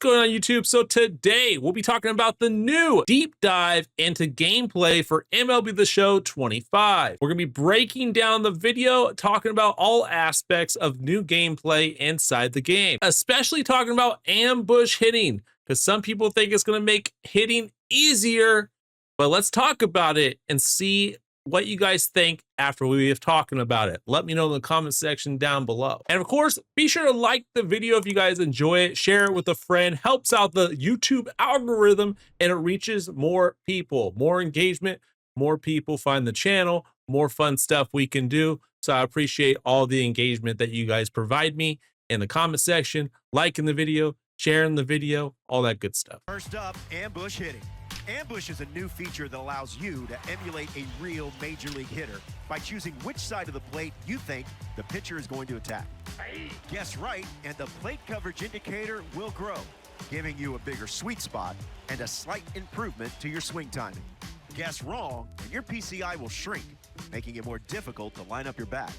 going on, YouTube? So today we'll be talking about the new deep dive into gameplay for MLB The Show 25. We're going to be breaking down the video, talking about all aspects of new gameplay inside the game, especially talking about ambush hitting, because some people think it's going to make hitting easier, but let's talk about it and see what you guys think after we have talking about it. Let me know in the comment section down below. And of course, be sure to like the video if you guys enjoy it, share it with a friend, helps out the YouTube algorithm, and it reaches more people. More engagement, more people find the channel, more fun stuff we can do. So I appreciate all the engagement that you guys provide me in the comment section, liking the video, sharing the video, all that good stuff. First up, ambush hitting. Ambush is a new feature that allows you to emulate a real major league hitter by choosing which side of the plate you think the pitcher is going to attack. Guess right, and the plate coverage indicator will grow, giving you a bigger sweet spot and a slight improvement to your swing timing. Guess wrong, and your PCI will shrink, making it more difficult to line up your bat.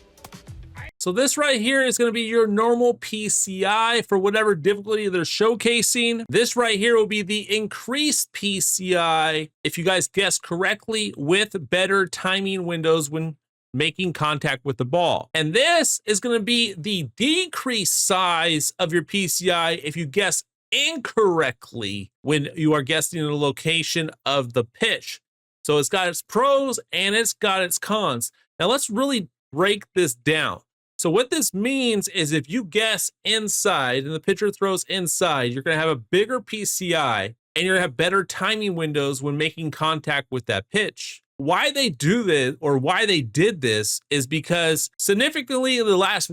So this right here is going to be your normal PCI for whatever difficulty they're showcasing. This right here will be the increased PCI, if you guys guess correctly, with better timing windows when making contact with the ball. And this is going to be the decreased size of your PCI if you guess incorrectly when you are guessing the location of the pitch. So it's got its pros and it's got its cons. Now let's really break this down. So what this means is if you guess inside and the pitcher throws inside, you're going to have a bigger PCI and you're going to have better timing windows when making contact with that pitch. Why they do this, or why they did this, is because significantly in the last,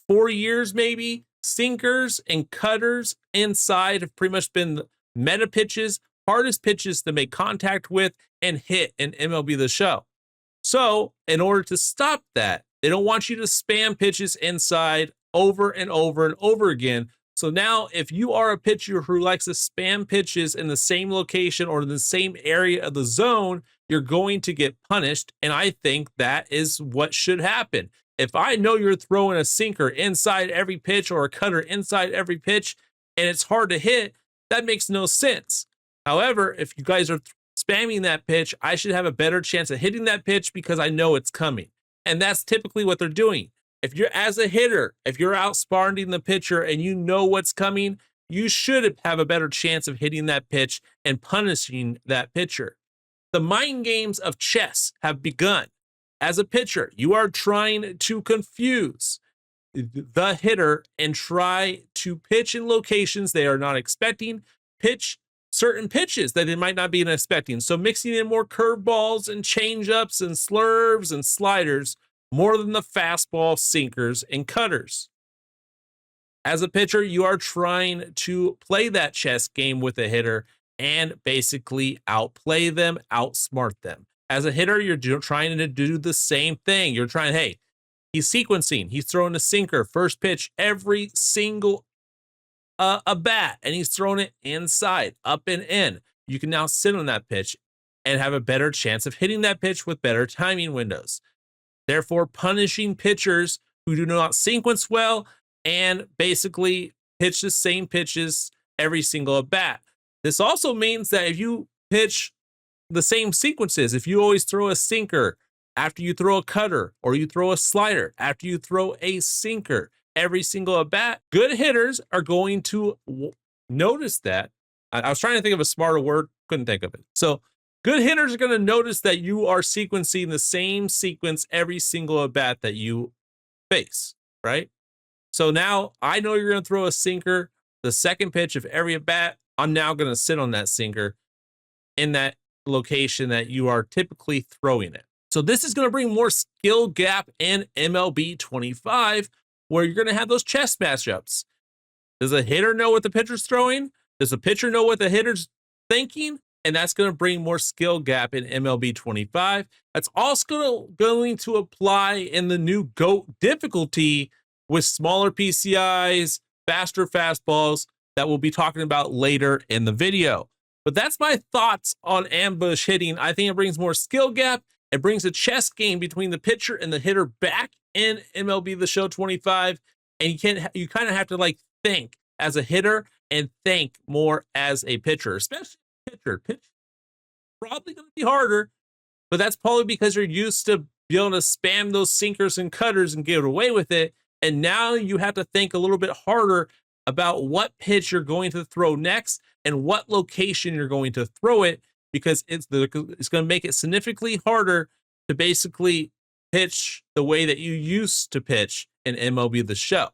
4 years maybe, sinkers and cutters inside have pretty much been the meta pitches, hardest pitches to make contact with and hit in MLB The Show. So in order to stop that, they don't want you to spam pitches inside over and over and over again. So now if you are a pitcher who likes to spam pitches in the same location or in the same area of the zone, you're going to get punished. And I think that is what should happen. If I know you're throwing a sinker inside every pitch or a cutter inside every pitch and it's hard to hit, that makes no sense. However, if you guys are spamming that pitch, I should have a better chance of hitting that pitch because I know it's coming. And that's typically what they're doing. If you're, as a hitter, if you're outsmarting the pitcher and you know what's coming, you should have a better chance of hitting that pitch and punishing that pitcher. The mind games of chess have begun. As a pitcher, you are trying to confuse the hitter and try to pitch in locations they are not expecting, pitch certain pitches that they might not be expecting. So mixing in more curveballs and changeups and slurves and sliders more than the fastball, sinkers, and cutters. As a pitcher, you are trying to play that chess game with a hitter and basically outplay them, outsmart them. As a hitter, you're trying to do the same thing. You're trying, hey, he's sequencing. He's throwing a sinker, first pitch, every single a bat, and he's throwing it inside, up and in. You can now sit on that pitch and have a better chance of hitting that pitch with better timing windows. Therefore, punishing pitchers who do not sequence well and basically pitch the same pitches every single at bat. This also means that if you pitch the same sequences, if you always throw a sinker after you throw a cutter, or you throw a slider after you throw a sinker, every single at bat, good hitters are going to notice that. I was trying to think of a smarter word, couldn't think of it. So good hitters are going to notice that you are sequencing the same sequence every single at bat that you face, right? So now I know you're going to throw a sinker the second pitch of every at bat. I'm now going to sit on that sinker in that location that you are typically throwing it. So this is going to bring more skill gap in MLB 25, where you're going to have those chess matchups. Does a hitter know what the pitcher's throwing? Does the pitcher know what the hitter's thinking? And that's going to bring more skill gap in MLB 25. That's also going to apply in the new GOAT difficulty with smaller PCIs, faster fastballs that we'll be talking about later in the video. But that's my thoughts on ambush hitting. I think it brings more skill gap. It brings a chess game between the pitcher and the hitter back in MLB The Show 25, and you kind of have to like think as a hitter and think more as a pitcher, especially pitcher. Pitch probably going to be harder, but that's probably because you're used to be able to spam those sinkers and cutters and get away with it. And now you have to think a little bit harder about what pitch you're going to throw next and what location you're going to throw it, because it's going to make it significantly harder to basically pitch the way that you used to pitch in MLB The Show.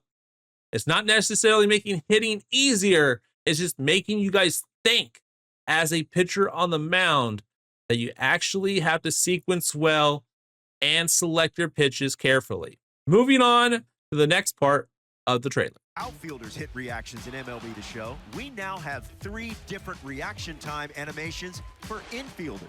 It's not necessarily making hitting easier. It's just making you guys think as a pitcher on the mound that you actually have to sequence well and select your pitches carefully. Moving on to the next part of the trailer. Outfielders hit reactions in MLB The Show. We now have 3 different reaction time animations for infielders.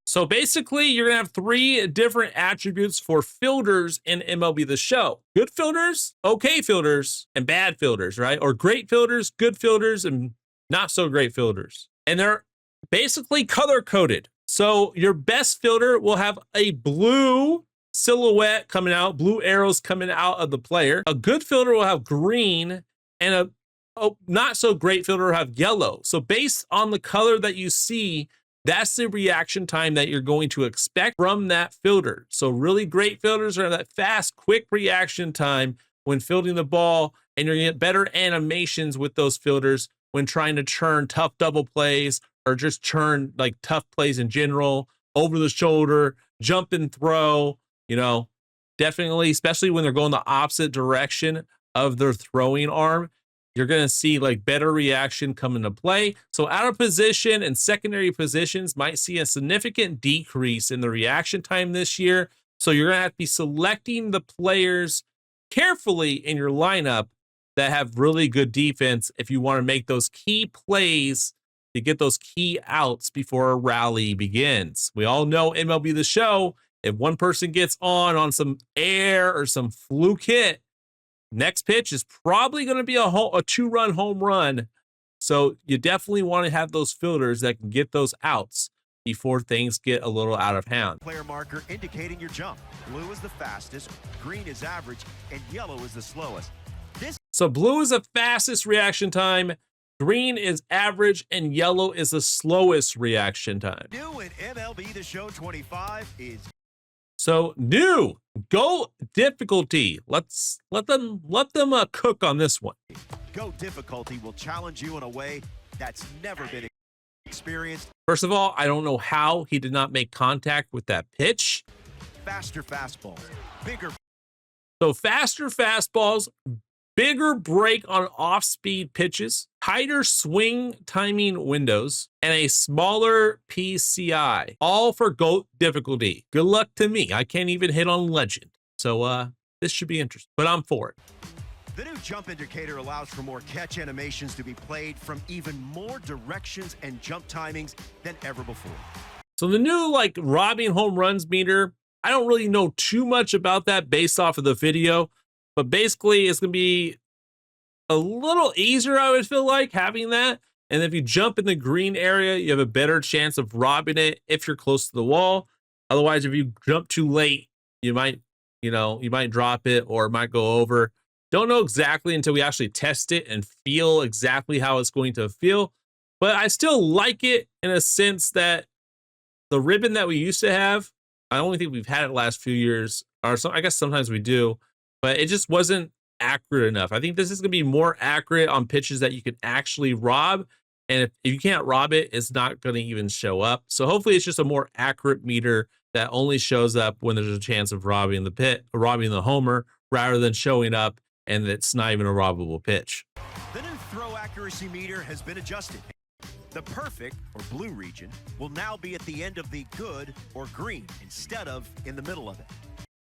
So basically, you're going to have 3 different attributes for fielders in MLB The Show. Good fielders, okay fielders, and bad fielders, right? Or great fielders, good fielders, and not so great fielders. And they're basically color-coded. So your best fielder will have a blue silhouette coming out, blue arrows coming out of the player. A good fielder will have green, and a not so great fielder will have yellow. So based on the color that you see, that's the reaction time that you're going to expect from that fielder. So really great fielders are that fast, quick reaction time when fielding the ball, and you're going to get better animations with those fielders when trying to churn tough double plays or just churn like tough plays in general, over the shoulder, jump and throw, definitely, especially when they're going the opposite direction of their throwing arm. You're going to see like better reaction come into play. So out of position and secondary positions might see a significant decrease in the reaction time this year. So you're going to have to be selecting the players carefully in your lineup that have really good defense if you want to make those key plays to get those key outs before a rally begins. We all know MLB The Show, if one person gets on some air or some fluke hit, next pitch is probably going to be a 2-run home run. So you definitely want to have those fielders that can get those outs before things get a little out of hand. Player marker indicating your jump. Blue is the fastest, green is average, and yellow is the slowest. So blue is the fastest reaction time, green is average, and yellow is the slowest reaction time. New in MLB The Show 25 is... So new, go difficulty. Let them cook on this one. Go difficulty will challenge you in a way that's never been experienced. First of all, I don't know how he did not make contact with that pitch. Faster fastballs, bigger. So faster fastballs, bigger break on off-speed pitches, tighter swing timing windows, and a smaller PCI, all for GOAT difficulty. Good luck to me. I can't even hit on Legend. So this should be interesting, but I'm for it. The new jump indicator allows for more catch animations to be played from even more directions and jump timings than ever before. So the new robbing home runs meter, I don't really know too much about that based off of the video, but basically it's going to be a little easier, I would feel like, having that. And if you jump in the green area, you have a better chance of robbing it if you're close to the wall. Otherwise, if you jump too late, you might drop it or it might go over. Don't know exactly until we actually test it and feel exactly how it's going to feel. But I still like it in a sense that the ribbon that we used to have, I only think we've had it the last few years, or so, I guess sometimes we do, but it just wasn't accurate enough. I think this is going to be more accurate on pitches that you can actually rob. And if you can't rob it, it's not going to even show up. So hopefully it's just a more accurate meter that only shows up when there's a chance of robbing the homer, rather than showing up and it's not even a robbable pitch. The new throw accuracy meter has been adjusted. The perfect, or blue region, will now be at the end of the good, or green, instead of in the middle of it.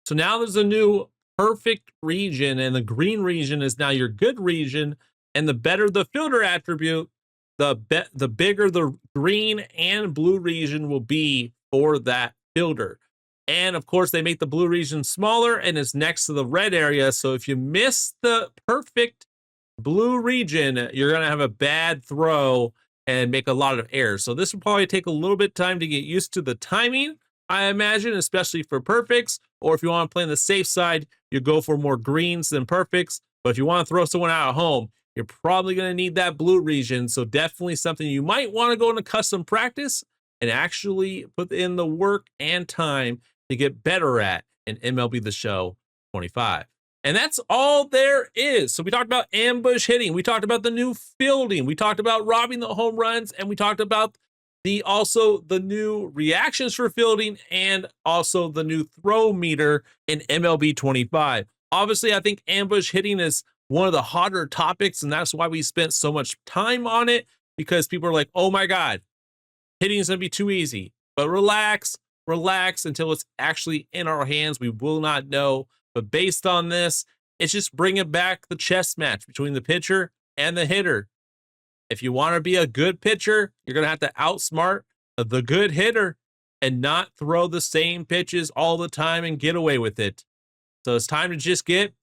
So now there's a new perfect region, and the green region is now your good region, and the better the fielder attribute, the bigger the green and blue region will be for that fielder. And of course, they make the blue region smaller and it's next to the red area. So if you miss the perfect blue region, you're going to have a bad throw and make a lot of errors. So this will probably take a little bit of time to get used to the timing, I imagine, especially for perfects. Or if you want to play on the safe side, you go for more greens than perfects. But if you want to throw someone out at home, you're probably going to need that blue region. So definitely something you might want to go into custom practice and actually put in the work and time to get better at in MLB The Show 25. And that's all there is. So we talked about ambush hitting. We talked about the new fielding. We talked about robbing the home runs. And we talked about also the new reactions for fielding and also the new throw meter in MLB 25. Obviously, I think ambush hitting is one of the hotter topics, and that's why we spent so much time on it, because people are like, oh my God, hitting is going to be too easy. But relax until it's actually in our hands. We will not know. But based on this, it's just bringing back the chess match between the pitcher and the hitter. If you want to be a good pitcher, you're going to have to outsmart the good hitter and not throw the same pitches all the time and get away with it. So it's time to just get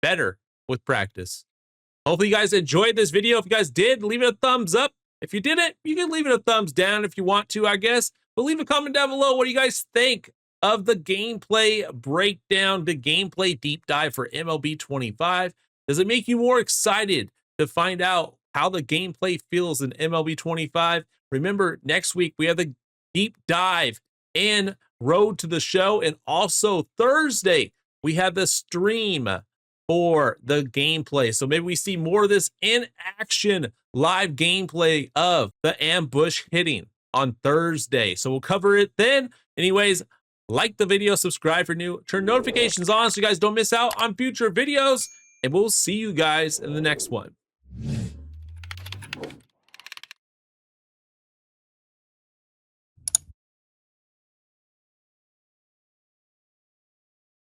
better with practice. Hopefully you guys enjoyed this video. If you guys did, leave it a thumbs up. If you didn't, you can leave it a thumbs down if you want to, I guess. But leave a comment down below. What do you guys think of the gameplay breakdown, the gameplay deep dive for MLB 25? Does it make you more excited to find out how the gameplay feels in MLB 25? Remember, next week we have the deep dive in Road to the Show, and also Thursday we have the stream for the gameplay. So maybe we see more of this in action live gameplay of the ambush hitting on Thursday. So we'll cover it then. Anyways, like the video, subscribe for new, turn notifications on so you guys don't miss out on future videos, and we'll see you guys in the next one.